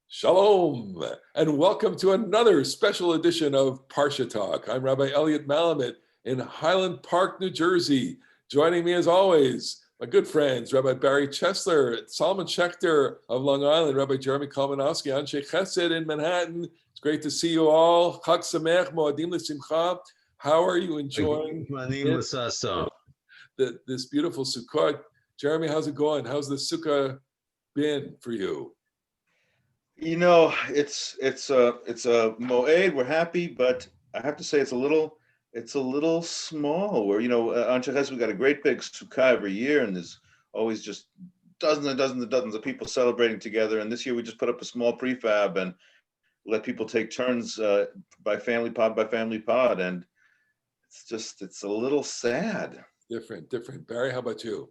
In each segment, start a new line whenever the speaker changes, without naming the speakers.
Shalom, and welcome to another special edition of Parsha Talk. I'm Rabbi Elliot Malamet in Highland Park, New Jersey. Joining me as always, my good friends, Rabbi Barry Chesler, Solomon Schechter of Long Island, Rabbi Jeremy Kalmanowski, Anshe Chesed in Manhattan. It's great to see you all. Chag Sameach, Moadim L'Simcha. How are you enjoying this beautiful Sukkot? Jeremy, how's it going? How's the Sukkah been for you?
You know, it's a moed. We're happy, but I have to say it's a little small. Where on Shacharis we got a great big sukkah every year, and there's always just dozens and dozens and dozens of people celebrating together. And this year we just put up a small prefab and let people take turns by family pod, and it's a little sad.
Different. Barry, how about you?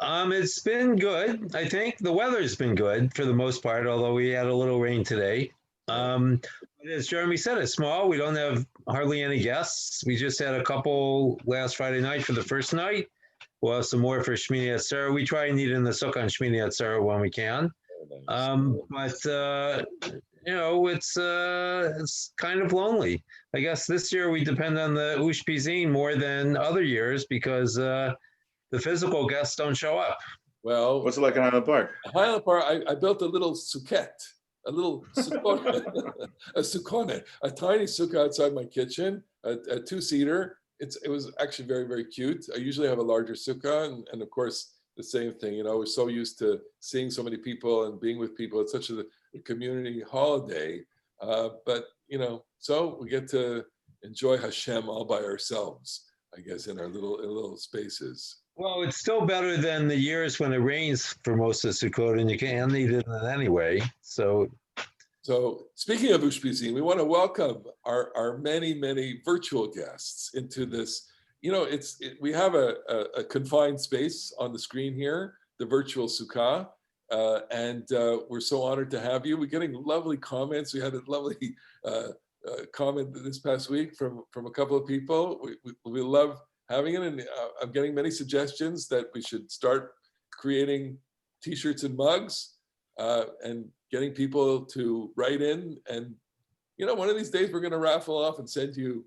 It's been good. I think the weather's been good for the most part, although we had a little rain today. As Jeremy said, it's small. We don't have hardly any guests. We just had a couple last Friday night for the first night. We'll have some more for Shmini Atzeret. We try and eat in the Sukkah on Shmini Atzeret when we can. It's kind of lonely. I guess this year we depend on the Ushpizin more than other years because the physical guests don't show up.
Well,
what's it like in Highland Park?
Highland Park, I built a little sukkot, a little sukkot, a sukkot, a tiny sukkah outside my kitchen, a two-seater. It was actually very, very cute. I usually have a larger sukkah, and of course, the same thing. We're so used to seeing so many people and being with people. It's such a community holiday. So we get to enjoy Hashem all by ourselves, I guess, in our little spaces.
Well, it's still better than the years when it rains for most of Sukkot, and you can't eat it anyway. So
speaking of Ushpizin, we want to welcome our many virtual guests into this. We have a confined space on the screen here, the virtual Sukkah, and we're so honored to have you. We're getting lovely comments. We had a lovely comment this past week from a couple of people. We love having it, and I'm getting many suggestions that we should start creating T-shirts and mugs and getting people to write in. And one of these days we're going to raffle off and send you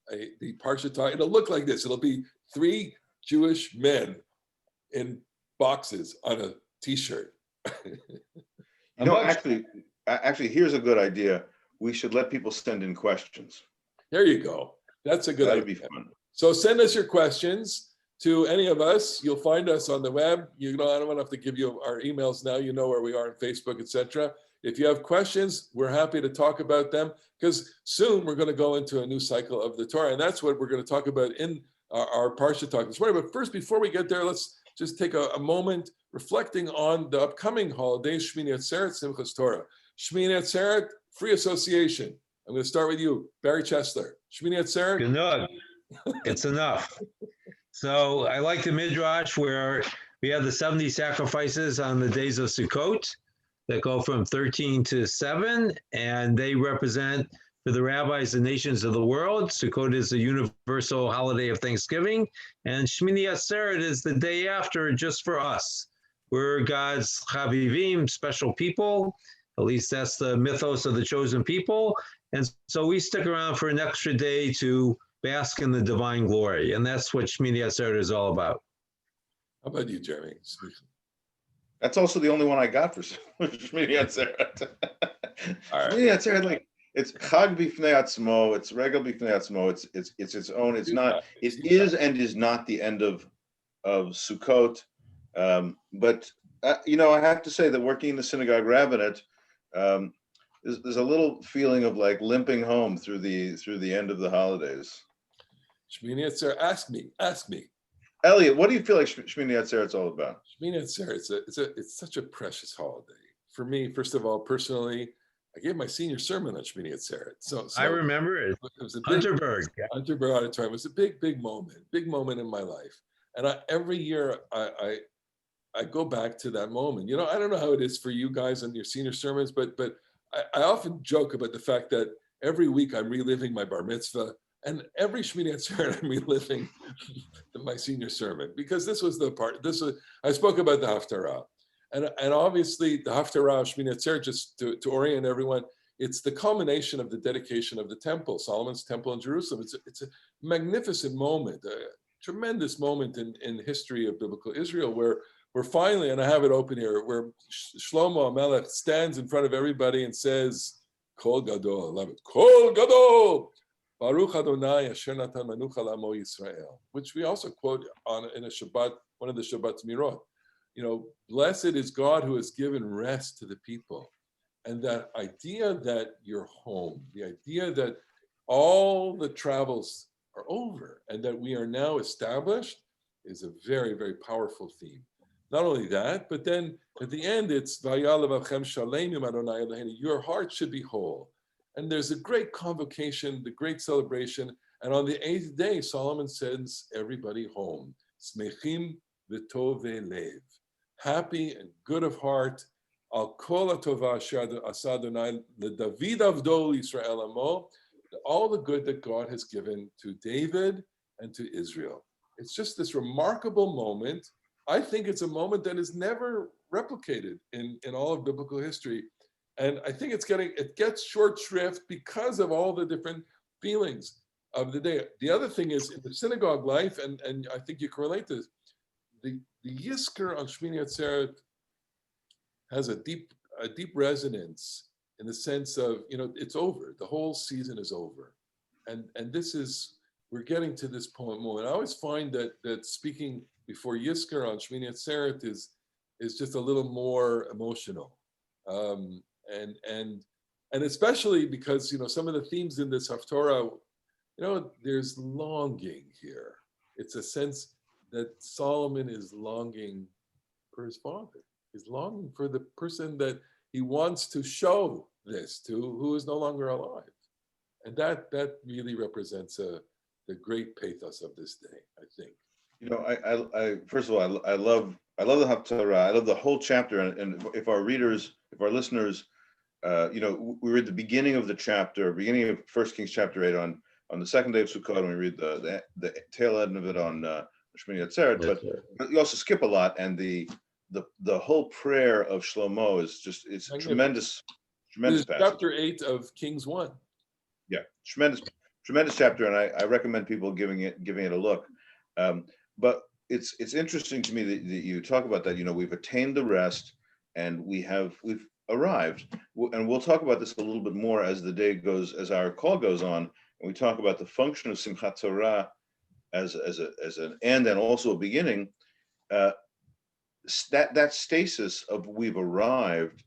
the Parsha Talk. It'll look like this. It'll be 3 Jewish men in boxes on a T-shirt.
Actually, here's a good idea. We should let people send in questions.
There you go. That's a good idea.
That'd be fun.
So send us your questions to any of us. You'll find us on the web. I don't have to give you our emails now. You know where we are on Facebook, etc. If you have questions, we're happy to talk about them because soon we're going to go into a new cycle of the Torah, and that's what we're going to talk about in our Parsha Talk this morning. But first, before we get there, let's just take a moment reflecting on the upcoming holiday, Shmini Atzeret, Simchat Torah. Shmini Atzeret, free association. I'm going to start with you, Barry Chesler. Shmini Atzeret.
Good. It's enough. So I like the Midrash where we have the 70 sacrifices on the days of Sukkot that go from 13 to 7, and they represent for the rabbis the nations of the world. Sukkot is the universal holiday of Thanksgiving, and Shmini Atzeret is the day after just for us. We're God's Chavivim, special people. At least that's the mythos of the chosen people. And so we stick around for an extra day to bask in the divine glory. And that's what Shmini Atzeret is all about.
How about you, Jeremy?
That's also the only one I got for Shmini Atzeret.
All right.
Shmini Atzeret, it's Chag B'fnei Atzmo, it's Regel B'fnei Atzmo, it's its own, it is and is not the end of Sukkot. But I have to say that working in the synagogue rabbinate, there's a little feeling of like limping home through the end of the holidays.
Shmini Atzeret, ask me.
Elliot, what do you feel like Shmini Atzeret's all about?
Shmini Atzeret, it's such a precious holiday. For me, first of all, personally, I gave my senior sermon on Shmini Atzeret. So
I remember it.
It was a
Unterberg
Auditorium. It was a big moment in my life. And every year I go back to that moment. I don't know how it is for you guys on your senior sermons, but I often joke about the fact that every week I'm reliving my bar mitzvah, and every Shmini Atzeret I'm reliving my senior sermon, because this was the part. I spoke about the Haftarah, And obviously the Haftarah of Shmini Atzeret, just to orient everyone, it's the culmination of the dedication of the temple, Solomon's temple in Jerusalem. It's a magnificent moment, a tremendous moment in history of biblical Israel, where we're finally, and I have it open here, where Shlomo HaMelech stands in front of everybody and says, Kol Gadol, I love it, Kol Gadol, Baruch Adonai Asher Natan Manucha L'Amo Yisrael, which we also quote in a Shabbat, one of the Shabbat Mirot. You know, blessed is God who has given rest to the people. And that idea that you're home, the idea that all the travels are over and that we are now established is a very, very powerful theme. Not only that, but then at the end, it's your heart should be whole. And there's a great convocation, the great celebration. And on the 8th day, Solomon sends everybody home. Smechim v'tov lev. Happy and good of heart. Al kol hatova asher asa Adonai leDavid avdo Yisrael amo. All the good that God has given to David and to Israel. It's just this remarkable moment. I think it's a moment that is never replicated in all of biblical history. And I think it gets short shrift because of all the different feelings of the day. The other thing is in the synagogue life, and I think you can relate to this, the Yizkor on Shmini Atzeret has a deep resonance in the sense of, you know, it's over. The whole season is over. And we're getting to this moment. I always find that speaking before Yizkor on Shmini Atzeret is just a little more emotional. And especially because, you know, some of the themes in this Haftorah, you know, there's longing here. It's a sense that Solomon is longing for his father. He's longing for the person that he wants to show this to, who is no longer alive. And that really represents the great pathos of this day, I think.
You know, I first of all, I love the Haftarah. I love the whole chapter. And if our listeners, you know, we read the beginning of the chapter, beginning of 1 Kings chapter 8 on the second day of Sukkot, and we read the tail end of it on Shmini Atzeret. But you also skip a lot, and the whole prayer of Shlomo is just, it's tremendous passage.
Chapter 8 of Kings 1.
Yeah, tremendous chapter, and I recommend people giving it a look. But it's interesting to me that you talk about that. You know, we've attained the rest, and we've arrived, and we'll talk about this a little bit more as the day goes, as our call goes on, and we talk about the function of Simchat Torah as an end and also a beginning. That stasis of we've arrived,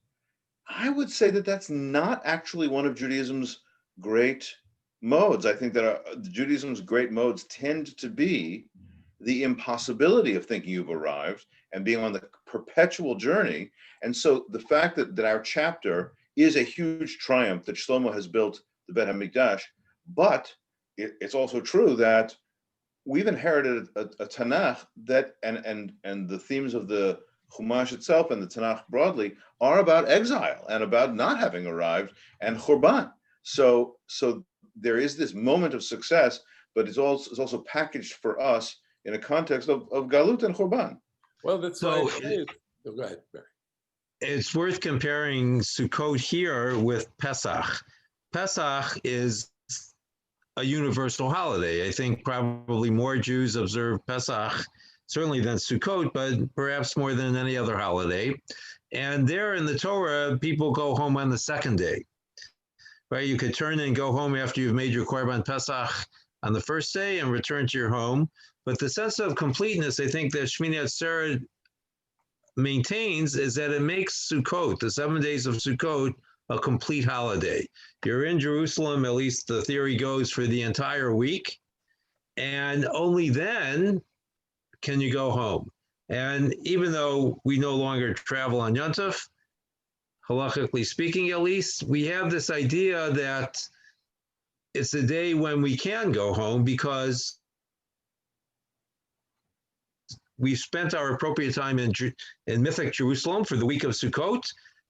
I would say that's not actually one of Judaism's great modes. I think that Judaism's great modes tend to be the impossibility of thinking you've arrived and being on the perpetual journey. And so the fact that our chapter is a huge triumph that Shlomo has built the Bet HaMikdash, but it's also true that we've inherited a Tanakh that, and the themes of the Chumash itself and the Tanakh broadly are about exile and about not having arrived and Churban. So there is this moment of success, but it's also packaged for us in a context of Galut and Churban.
Well, that's so. Go ahead, Barry.
It's worth comparing Sukkot here with Pesach. Pesach is a universal holiday. I think probably more Jews observe Pesach, certainly than Sukkot, but perhaps more than any other holiday. And there in the Torah, people go home on the second day, right? You could turn and go home after you've made your Korban Pesach on the first day and return to your home. But the sense of completeness, I think that Shmini Atzeret maintains is that it makes Sukkot, the 7 days of Sukkot, a complete holiday. You're in Jerusalem, at least the theory goes, for the entire week, and only then can you go home. And even though we no longer travel on Yom Tov, halachically speaking at least, we have this idea that it's a day when we can go home because we spent our appropriate time in mythic Jerusalem for the week of Sukkot,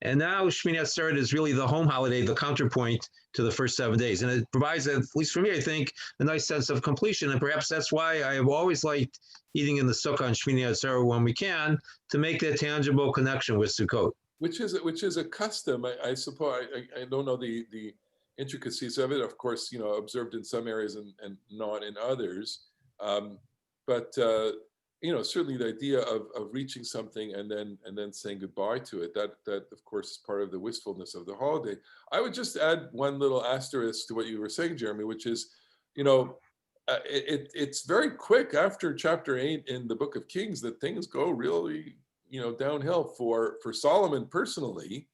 And now Shmini Atzeret is really the home holiday, the counterpoint to the first 7 days. And it provides, at least for me, I think, a nice sense of completion. And perhaps that's why I have always liked eating in the Sukkah on Shmini Atzeret when we can, to make that tangible connection with Sukkot.
Which is a custom, I suppose. I don't know the intricacies of it. Of course, observed in some areas and not in others. But certainly the idea of reaching something and then saying goodbye to it, that of course is part of the wistfulness of the holiday. I would just add one little asterisk to what you were saying, Jeremy, which is, it's very quick after chapter 8 in the Book of Kings that things go really downhill for Solomon personally,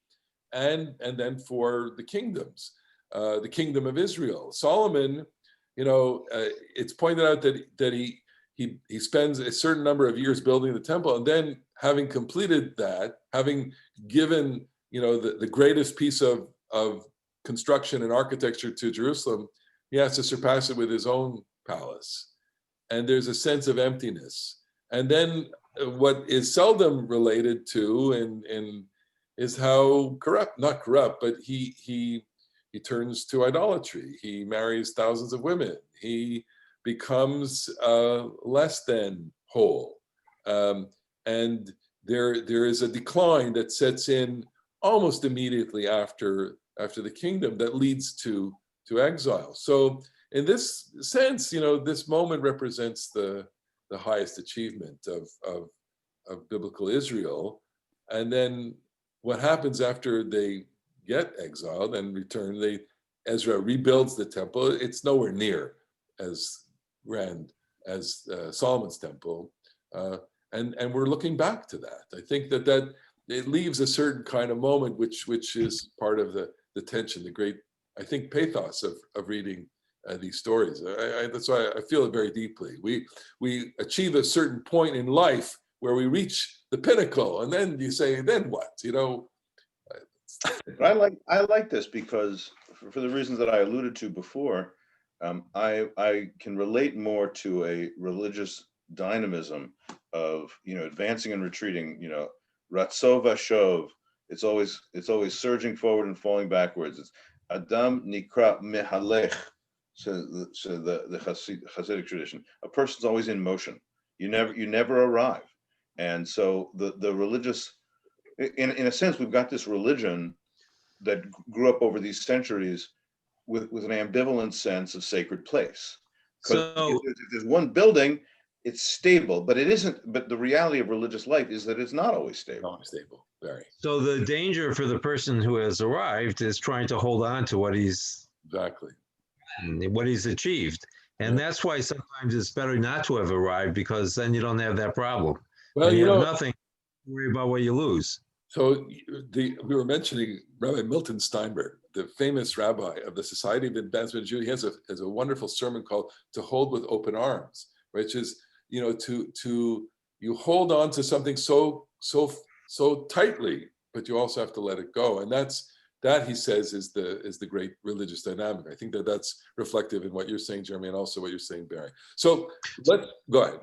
and then for the kingdoms, the kingdom of Israel. Solomon, it's pointed out that he spends a certain number of years building the temple, and then having completed that, having given the greatest piece of construction and architecture to Jerusalem, he has to surpass it with his own palace, and there's a sense of emptiness. And then what is seldom related to and is how not corrupt, but he turns to idolatry. He marries thousands of women. He becomes less than whole, and there is a decline that sets in almost immediately after the kingdom that leads to exile. So in this sense, this moment represents the highest achievement of biblical Israel. And then what happens after they get exiled and return, Ezra rebuilds the temple. It's nowhere near as grand as Solomon's temple. And we're looking back to that. I think that it leaves a certain kind of moment, which is part of the tension, the great, I think, pathos of reading these stories. That's why I feel it very deeply. We achieve a certain point in life where we reach the pinnacle, and then you say, then what?
But I like this because for the reasons that I alluded to before, I can relate more to a religious dynamism of advancing and retreating. Ratzova Shov. It's always surging forward and falling backwards. It's Adam Nikra Mehalech. So the Hasidic tradition, a person's always in motion. You never arrive. And so the religious, in a sense, we've got this religion that grew up over these centuries with an ambivalent sense of sacred place. Because if there's one building, it's stable, but it isn't. But the reality of religious life is that it's not always stable.
Not stable, very.
So the danger for the person who has arrived is trying to hold on to what he's achieved. And that's why sometimes it's better not to have arrived, because then you don't have that problem.
Well,
you have nothing to worry about what you lose.
So we were mentioning Rabbi Milton Steinberg, the famous rabbi of the Society of Advancement of Judaism. He has a wonderful sermon called "To Hold with Open Arms," which is to you hold on to something so tightly, but you also have to let it go. And that he says is the great religious dynamic. I think that's reflective in what you're saying, Jeremy, and also what you're saying, Barry. So let's go ahead.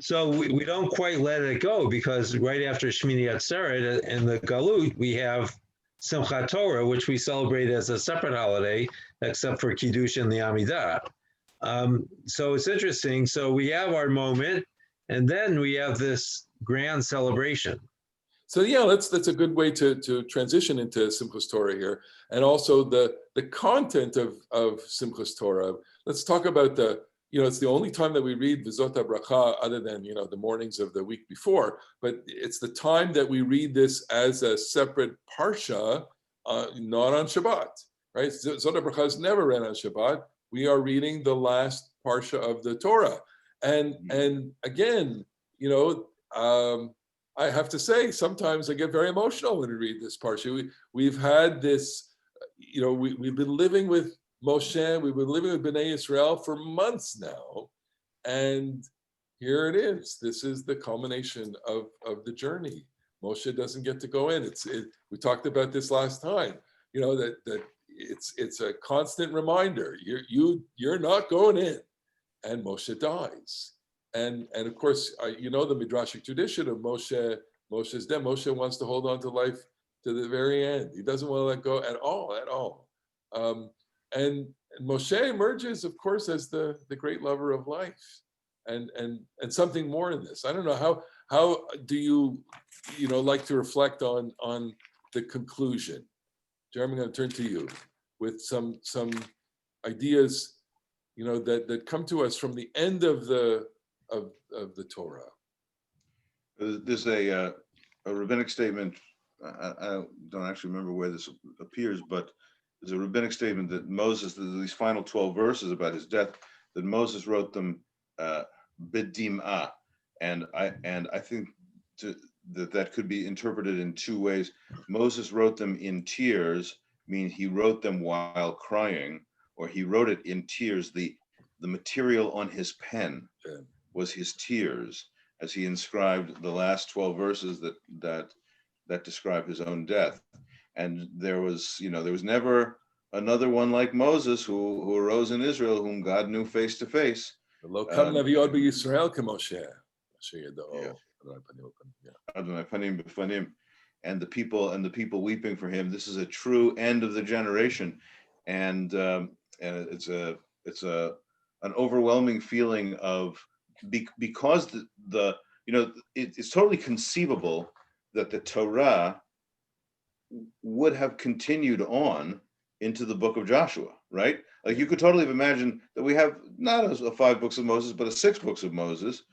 So we don't quite let it go, because right after Shmini Atzeret and the Galut, we have Simchat Torah, which we celebrate as a separate holiday, except for Kiddush and the Amidah. So it's interesting. So we have our moment, and then we have this grand celebration.
So yeah, that's a good way to transition into Simchat Torah here, and also the content of Simchat Torah. Let's talk about it's the only time that we read V'zot HaBracha other than the mornings of the week before, but it's the time that we read this as a separate parsha, not on Shabbat, right? V'zot HaBracha is never read on Shabbat. We are reading the last parsha of the Torah, and again, I have to say, sometimes I get very emotional when we read this parsha. We've had this, we've been living with Moshe, we've been living with Bnei Israel for months now, and here it is. This is the culmination of the journey. Moshe doesn't get to go in. We talked about this last time. That it's a constant reminder. You're not going in, and Moshe dies. And of course, the Midrashic tradition of Moshe's death. Moshe wants to hold on to life to the very end. He doesn't want to let go at all. And Moshe emerges, of course, as the great lover of life, and something more in this. I don't know, how do you like to reflect on the conclusion? Jeremy, I'm going to turn to you with some ideas, that come to us from the end of the Torah.
There's a rabbinic statement. I don't actually remember where this appears, but there's a rabbinic statement that Moses, these final 12 verses about his death, that Moses wrote them b'dim'ah, and I think that could be interpreted in two ways. Moses wrote them in tears, meaning he wrote them while crying, or he wrote it in tears. The material on his pen was his tears, as he inscribed the last 12 verses that describe his own death. And there was never another one like Moses who arose in Israel, whom God knew face to face.
Lo kam naviot b'Yisrael k'Moshe.
Adonai panim b'fanim. And the people weeping for him. This is a true end of the generation, and it's an overwhelming feeling of, because it's totally conceivable that the Torah would have continued on into the book of Joshua, right? Like, you could totally have imagined that we have not a 5 books of Moses, but a 6 books of Moses,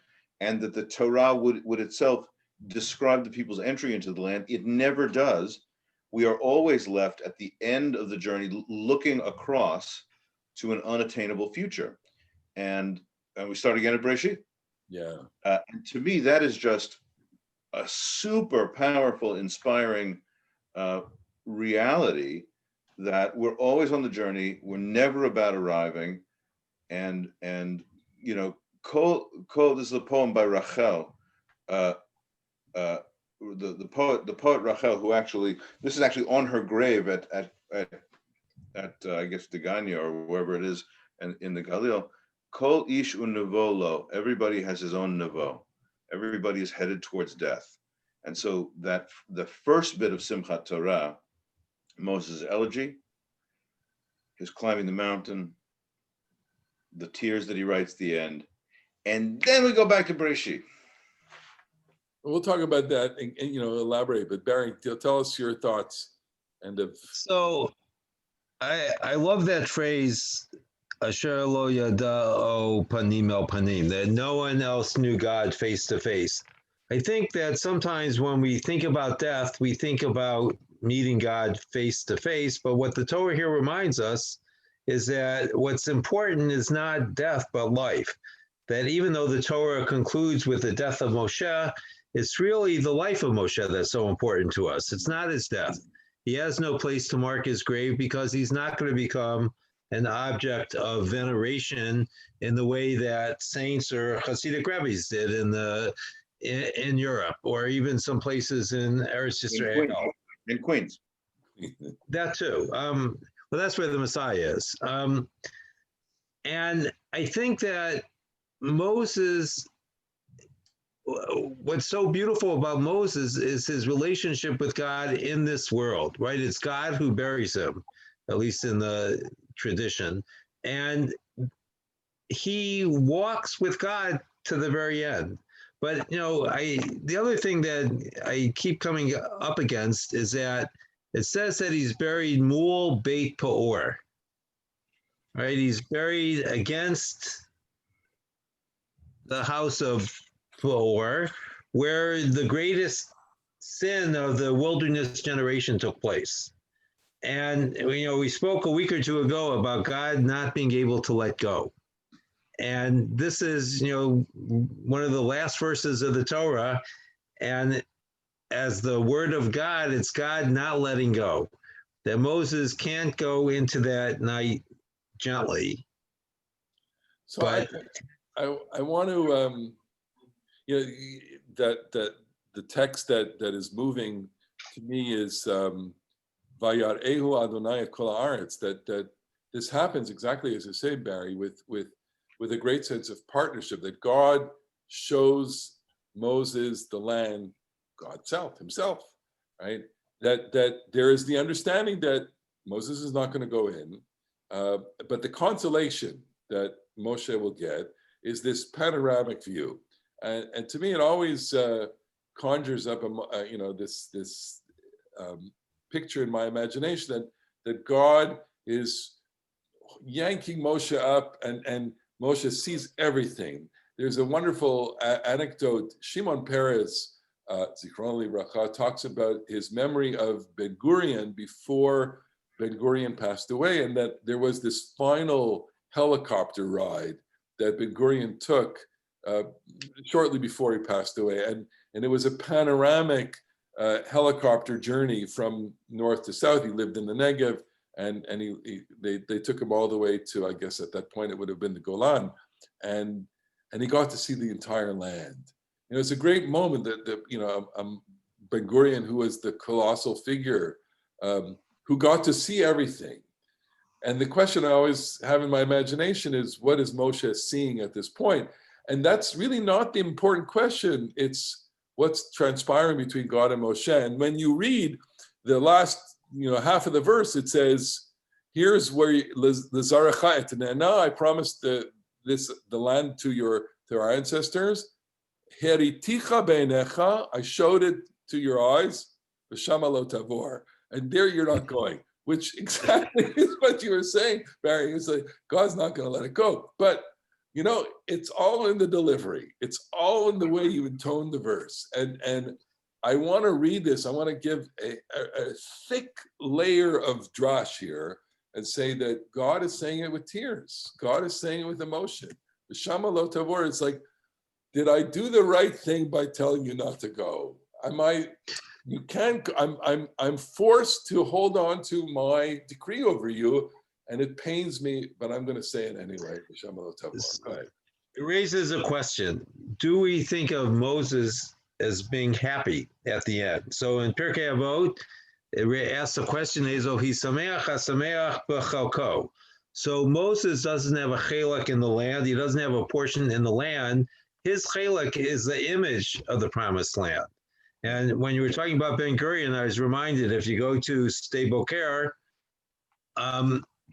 and that the Torah would itself describe the people's entry into the land. It never does. We are always left at the end of the journey looking across to an unattainable future. And we start again at Bereshit.
Yeah.
And to me, that is just a super powerful, inspiring reality, that we're always on the journey. We're never about arriving. And this is a poem by Rachel, the poet Rachel, who this is actually on her grave at I guess Degania or wherever it is in the Galil. Kol ish unevolo. Everybody has his own nevo. Everybody is headed towards death. And so that the first bit of Simchat Torah, Moses' elegy, his climbing the mountain, the tears that he writes at the end, and then we go back to Bereshit.
We'll talk about that and elaborate. But Barry, tell us your thoughts.
So I love that phrase, Asher lo yada'o panim el panim, that no one else knew God face to face. I think that sometimes when we think about death, we think about meeting God face to face. But what the Torah here reminds us is that what's important is not death, but life. That even though the Torah concludes with the death of Moshe, it's really the life of Moshe that's so important to us. It's not his death. He has no place to mark his grave, because he's not going to become an object of veneration in the way that saints or Hasidic rabbis did in Europe, or even some places in Eretz Yisrael.
In Queens.
That too. Well, that's where the Messiah is. And I think that Moses, what's so beautiful about Moses is his relationship with God in this world, right? It's God who buries him, at least in the tradition. And he walks with God to the very end. But, the other thing that I keep coming up against is that it says that he's buried Mul Beit Peor, right? He's buried against the house of Peor, where the greatest sin of the wilderness generation took place. And, we spoke a week or two ago about God not being able to let go. And this is, one of the last verses of the Torah. And as the word of God, it's God not letting go. That Moses can't go into that night gently.
So but I want to, that the text that is moving to me is Vayarehu Adonai et kol haaretz, that this happens exactly as you say, Barry, with a great sense of partnership, that God shows Moses the land, God himself, right? that there is the understanding that Moses is not going to go in, but the consolation that Moshe will get is this panoramic view, and to me it always conjures up this picture in my imagination that God is yanking Moshe up, and Moshe sees everything. There's a wonderful anecdote. Shimon Peres, Zichron Livracha, talks about his memory of Ben Gurion before Ben Gurion passed away, and that there was this final helicopter ride that Ben Gurion took shortly before he passed away, and it was a panoramic helicopter journey from north to south. He lived in the Negev, and they took him all the way to, I guess at that point it would have been the Golan, and he got to see the entire land. It's a great moment that Ben Gurion, who was the colossal figure, who got to see everything. And the question I always have in my imagination is, what is Moshe seeing at this point? And that's really not the important question. It's what's transpiring between God and Moshe. And when you read the last half of the verse, it says, here's where and now I promised the land to our ancestors. Heriticha beinecha, I showed it to your eyes, v'shama lo tavor, and there you're not going, which exactly is what you were saying, Barry. It's like, God's not going to let it go. But, it's all in the delivery. It's all in the way you intone the verse. And I want to read this. I want to give a thick layer of drash here and say that God is saying it with tears. God is saying it with emotion. V'shama lo tavor, it's like, did I do the right thing by telling you not to go? You can't. I'm forced to hold on to my decree over you, and it pains me, but I'm going to say it anyway.
It raises a question. Do we think of Moses as being happy at the end? So in Pirkei Avot, it asks the question, so Moses doesn't have a chelak in the land. He doesn't have a portion in the land. His chelak is the image of the promised land. And when you were talking about Ben Gurion, I was reminded, if you go to Sde Boker,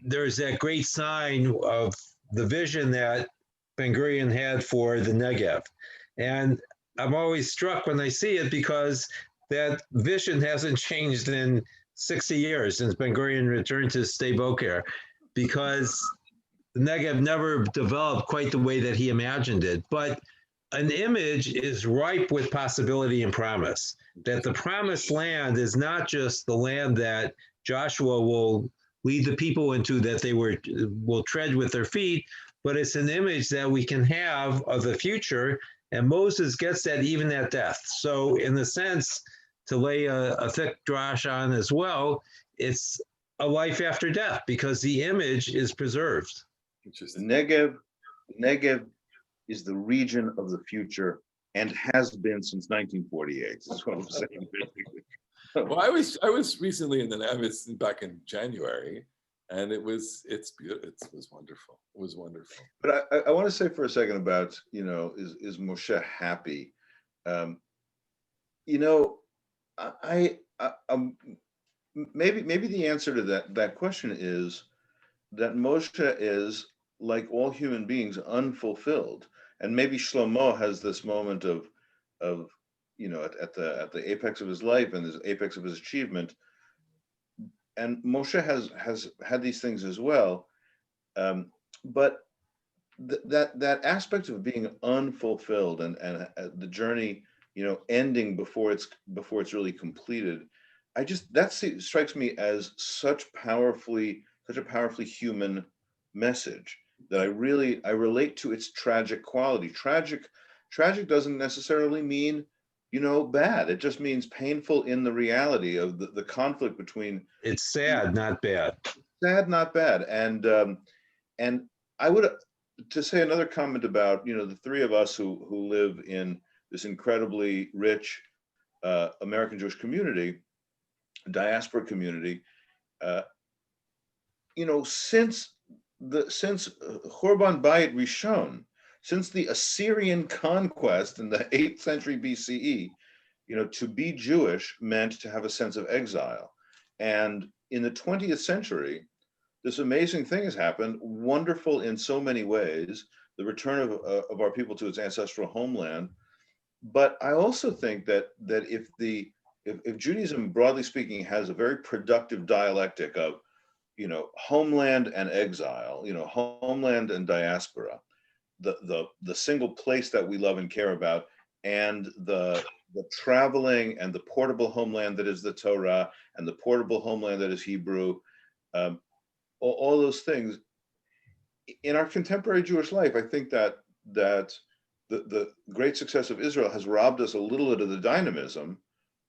there's that great sign of the vision that Ben Gurion had for the Negev. And I'm always struck when I see it, because that vision hasn't changed in 60 years since Ben Gurion returned to Sde Boker, because the Negev never developed quite the way that he imagined it. But an image is ripe with possibility and promise, that the promised land is not just the land that Joshua will lead the people into, that they will tread with their feet, but it's an image that we can have of the future. And Moses gets that even at death. So in the sense, to lay a thick drash on as well, it's a life after death, because the image is preserved.
Negev is the region of the future and has been since 1948. That's what I'm saying, basically.
Well, I was recently in the Negev back in January, and it was wonderful. It was wonderful.
But I want to say for a second about, is Moshe happy? Maybe the answer to that question is that Moshe is, like all human beings, unfulfilled. And maybe Shlomo has this moment of at the apex of his life and the apex of his achievement. And Moshe has had these things as well. But that aspect of being unfulfilled and the journey, ending before it's really completed, that strikes me as such a powerfully human message that I relate to its tragic quality. Tragic doesn't necessarily mean, bad. It just means painful in the reality of the conflict between.
It's sad, not bad.
Sad, not bad. And I would, to say another comment about, the three of us who live in this incredibly rich American Jewish community, diaspora community, since Churban Bayit Rishon, since the Assyrian conquest in the 8th century BCE, to be Jewish meant to have a sense of exile. And in the 20th century, this amazing thing has happened, wonderful in so many ways, the return of our people to its ancestral homeland. But I also think that if Judaism, broadly speaking, has a very productive dialectic of, homeland and exile, homeland and diaspora, the single place that we love and care about, and the traveling and the portable homeland that is the Torah, and the portable homeland that is Hebrew, all those things. In our contemporary Jewish life, I think that the great success of Israel has robbed us a little bit of the dynamism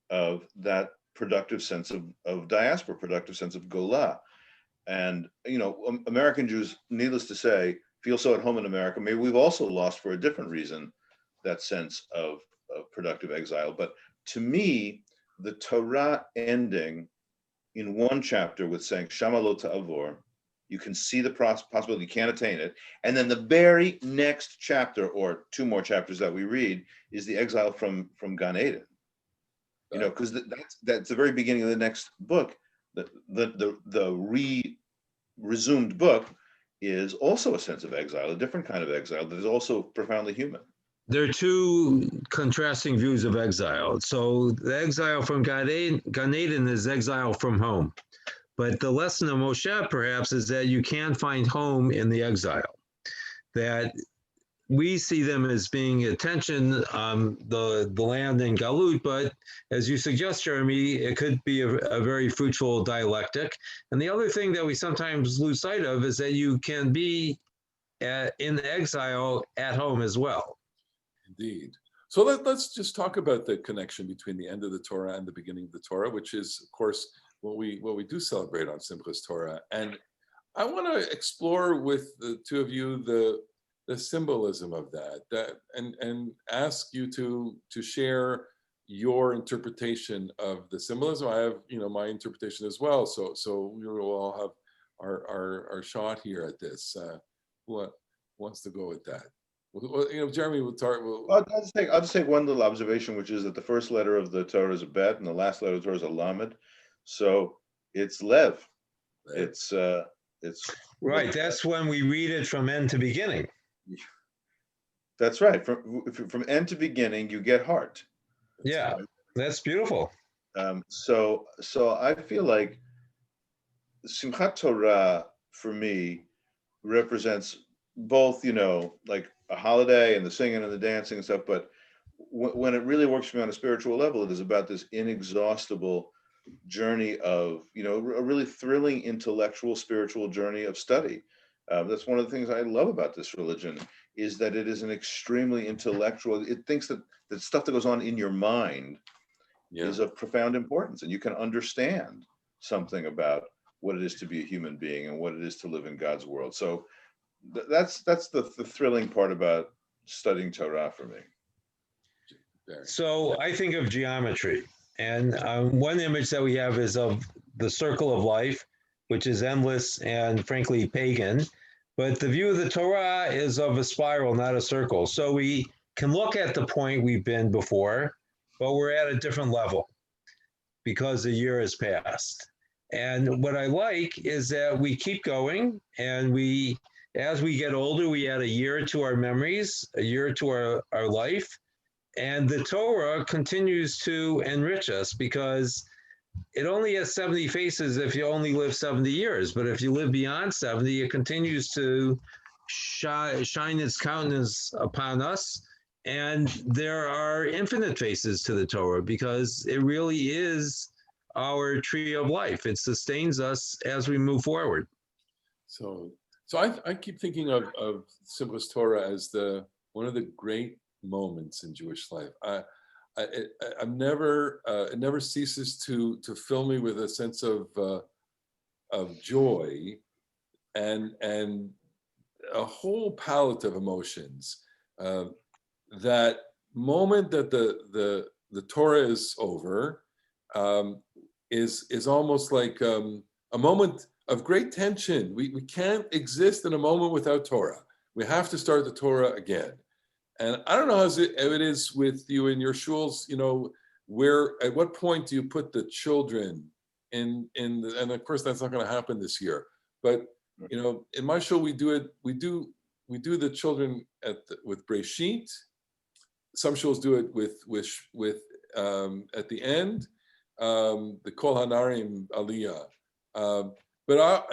of that productive sense of diaspora, productive sense of Golah. And, American Jews, needless to say, feel so at home in America. Maybe we've also lost, for a different reason, that sense of productive exile. But to me, the Torah ending in one chapter with saying, Shama lo ta'avor, you can see the possibility, you can't attain it. And then the very next chapter, or two more chapters that we read, is the exile from Gan Eden. Because that's the very beginning of the next book. The resumed book is also a sense of exile, a different kind of exile that is also profoundly human.
There are two contrasting views of exile. So the exile from Gan Eden is exile from home. But the lesson of Moshe, perhaps, is that you can find home in the exile. That we see them as being a tension, the land in Galut, but as you suggest, Jeremy, it could be a very fruitful dialectic. And the other thing that we sometimes lose sight of is that you can be in exile at home as well.
Indeed. So let's just talk about the connection between the end of the Torah and the beginning of the Torah, which is, of course, what we do celebrate on Simchat Torah. And I want to explore with the two of you the symbolism of that and ask you to share your interpretation of the symbolism. I have my interpretation as well. So we will all have our shot here at this. Who wants to go with that? Well, Jeremy will start.
I'll just take one little observation, which is that the first letter of the Torah is a bet, and the last letter of the Torah is a lamed. So it's lev. It's
right. That's when we read it from end to beginning.
That's right. From end to beginning, you get heart.
Yeah, that's beautiful.
So I feel like Simchat Torah for me represents both, like a holiday and the singing and the dancing and stuff. But when it really works for me on a spiritual level, it is about this inexhaustible journey of, a really thrilling intellectual, spiritual journey of study. That's one of the things I love about this religion, is that it is an extremely intellectual. It thinks that the stuff that goes on in your mind is of profound importance, and you can understand something about what it is to be a human being and what it is to live in God's world. So that's the thrilling part about studying Torah for me.
So I think of geometry, and one image that we have is of the circle of life, which is endless and frankly pagan. But the view of the Torah is of a spiral, not a circle. So we can look at the point we've been before, but we're at a different level because a year has passed. And what I like is that we keep going, and as we get older, we add a year to our memories, a year to our life. And the Torah continues to enrich us, because it only has 70 faces if you only live 70 years. But if you live beyond 70, it continues to shine its countenance upon us. And there are infinite faces to the Torah, because it really is our tree of life. It sustains us as we move forward. So
I keep thinking of Simchat Torah as one of the great moments in Jewish life. It never ceases to fill me with a sense of joy and a whole palette of emotions. That moment that the Torah is over is almost like a moment of great tension. We can't exist in a moment without Torah. We have to start the Torah again. And I don't know how it is with you in your shuls. at what point do you put the children in and of course that's not going to happen this year, but in my show we do the children with Breshit. Some shows do it with at the end, the Kol Hanarim Aliyah. But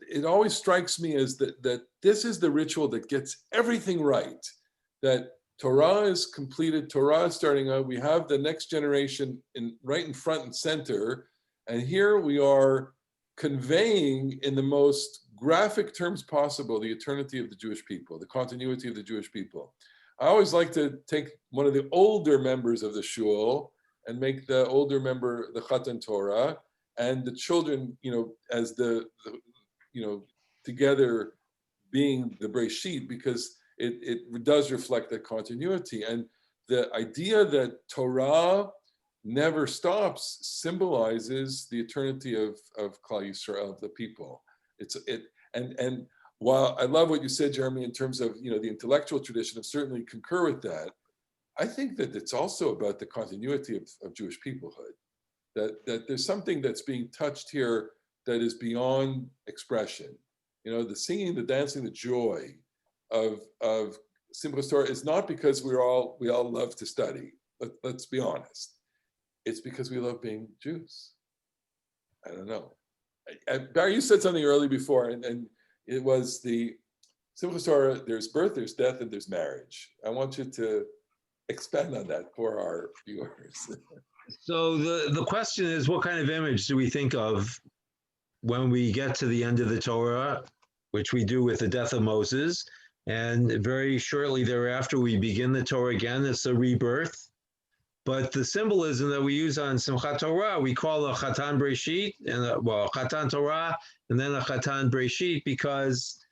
it always strikes me as that this is the ritual that gets everything right. That Torah is completed, Torah is starting out. We have the next generation right in front and center, and here we are conveying in the most graphic terms possible the eternity of the Jewish people, the continuity of the Jewish people. I always like to take one of the older members of the shul and make the older member the Chatan Torah, and the children, as the together being the Breshit, because it does reflect that continuity. And the idea that Torah never stops symbolizes the eternity of Klal Yisrael, of the people. And while I love what you said, Jeremy, in terms of the intellectual tradition, I certainly concur with that. I think that it's also about the continuity of Jewish peoplehood. That there's something that's being touched here that is beyond expression. The singing, the dancing, the joy of Simchat Torah is not because we all love to study. Let's be honest. It's because we love being Jews. I don't know. Barry, you said something early before, and it was the Simchat Torah. There's birth, there's death, and there's marriage. I want you to expand on that for our viewers.
So the question is, what kind of image do we think of when we get to the end of the Torah, which we do with the death of Moses, and very shortly thereafter we begin the Torah again. It's a rebirth. But the symbolism that we use on Simchat Torah, we call a Chatan Breshit, Chatan Torah, and then a Chatan Breshit, because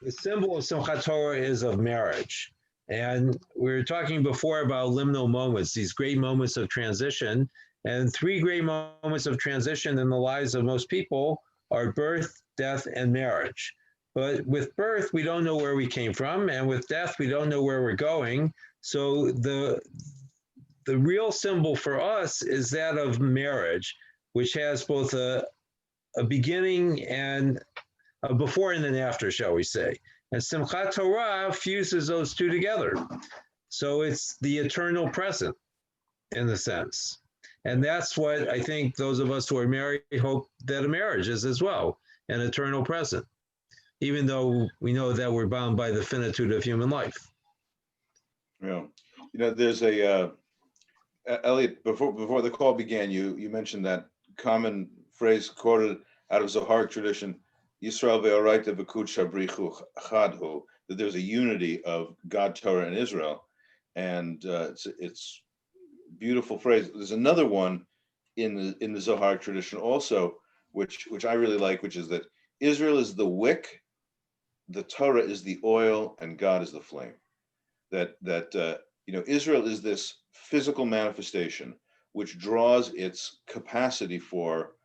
the symbol of Simchat Torah is of marriage. And we were talking before about liminal moments, these great moments of transition. And three great moments of transition in the lives of most people are birth, death, and marriage. But with birth, we don't know where we came from. And with death, we don't know where we're going. So the real symbol for us is that of marriage, which has both a beginning and a before and an after, shall we say. And Simchat Torah fuses those two together. So it's the eternal present, in a sense. And that's what I think those of us who are married hope that a marriage is as well, an eternal present, even though we know that we're bound by the finitude of human life.
Yeah. There's a, Elliot, before the call began, you mentioned that common phrase quoted out of Zohar tradition, Yisrael ve'oraita v'kud shabrichu chadhu, that there's a unity of God, Torah, and Israel. And it's beautiful phrase. There's another one in the Zohar tradition also, which I really like, which is that Israel is the wick, the Torah is the oil, and God is the flame. That Israel is this physical manifestation which draws its capacity for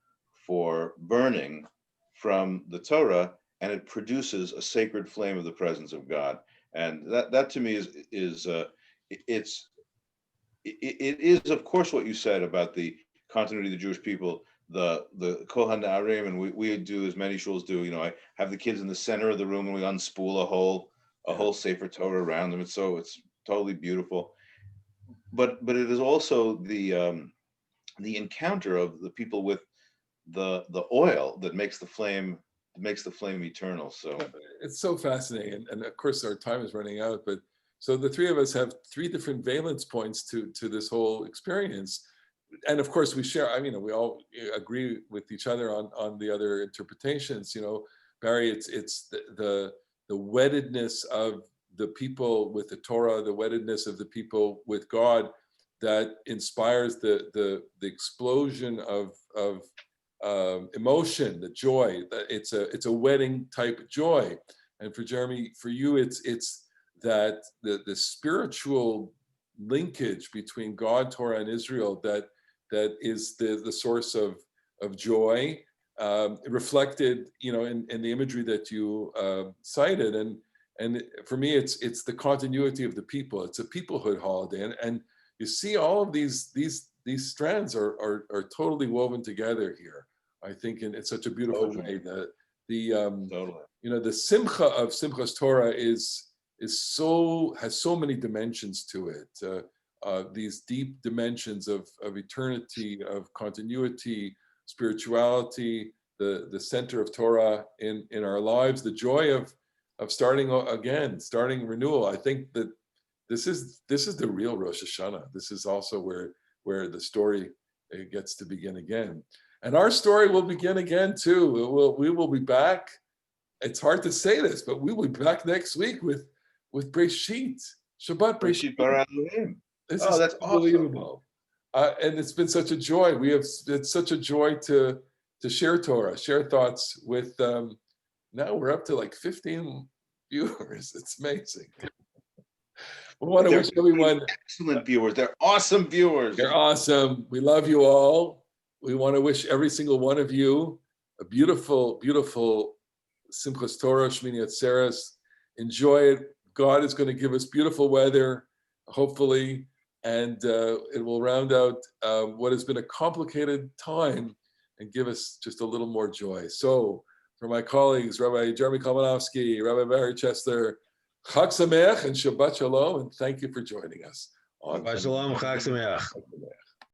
burning from the Torah, and it produces a sacred flame of the presence of God. And that to me is of course what you said about the continuity of the Jewish people, the Kol HaNa'arim, and we do, as many shuls do, I have the kids in the center of the room and we unspool a whole Sefer Torah around them. It's totally beautiful. But it is also the encounter of the people with the oil that makes the flame eternal. So
it's so fascinating, and of course our time is running out. But so the three of us have three different valence points to this whole experience, and of course we share. We all agree with each other on the other interpretations. Barry, it's the weddedness of the people with the Torah, the weddedness of the people with God, that inspires the explosion of emotion, the joy. That it's a wedding type joy. And for Jeremy, for you, it's that the spiritual linkage between God, Torah, and Israel that is the source of joy, reflected in the imagery that you cited. And for me, it's the continuity of the people. It's a peoplehood holiday, and you see all of these these strands are totally woven together here. I think in such a beautiful way.
Totally.
The simcha of Simchat Torah has so many dimensions to it. These deep dimensions of eternity, of continuity, spirituality, the center of Torah in our lives, the joy of starting again, starting renewal. I think that this is the real Rosh Hashanah. This is also where the story gets to begin again. And our story will begin again too. We will be back. It's hard to say this, but we will be back next week with Breshit, Shabbat
Breshit
Breshit.
bara Elohim.
This
Oh,
is
that's
unbelievable. And it's been such a joy. It's such a joy to share Torah, share thoughts with, now we're up to like 15 viewers. It's amazing. We want to wish everyone
excellent viewers. They're awesome viewers.
You're awesome. We love you all. We want to wish every single one of you a beautiful, beautiful Simchat Torah, Shmini Atzeres. Enjoy it. God is going to give us beautiful weather, hopefully, and it will round out what has been a complicated time and give us just a little more joy. So, for my colleagues, Rabbi Jeremy Kalmanowski, Rabbi Barry Chesler, Chag Sameach and Shabbat Shalom, and thank you for joining us.
Shabbat Shalom, Chag Sameach.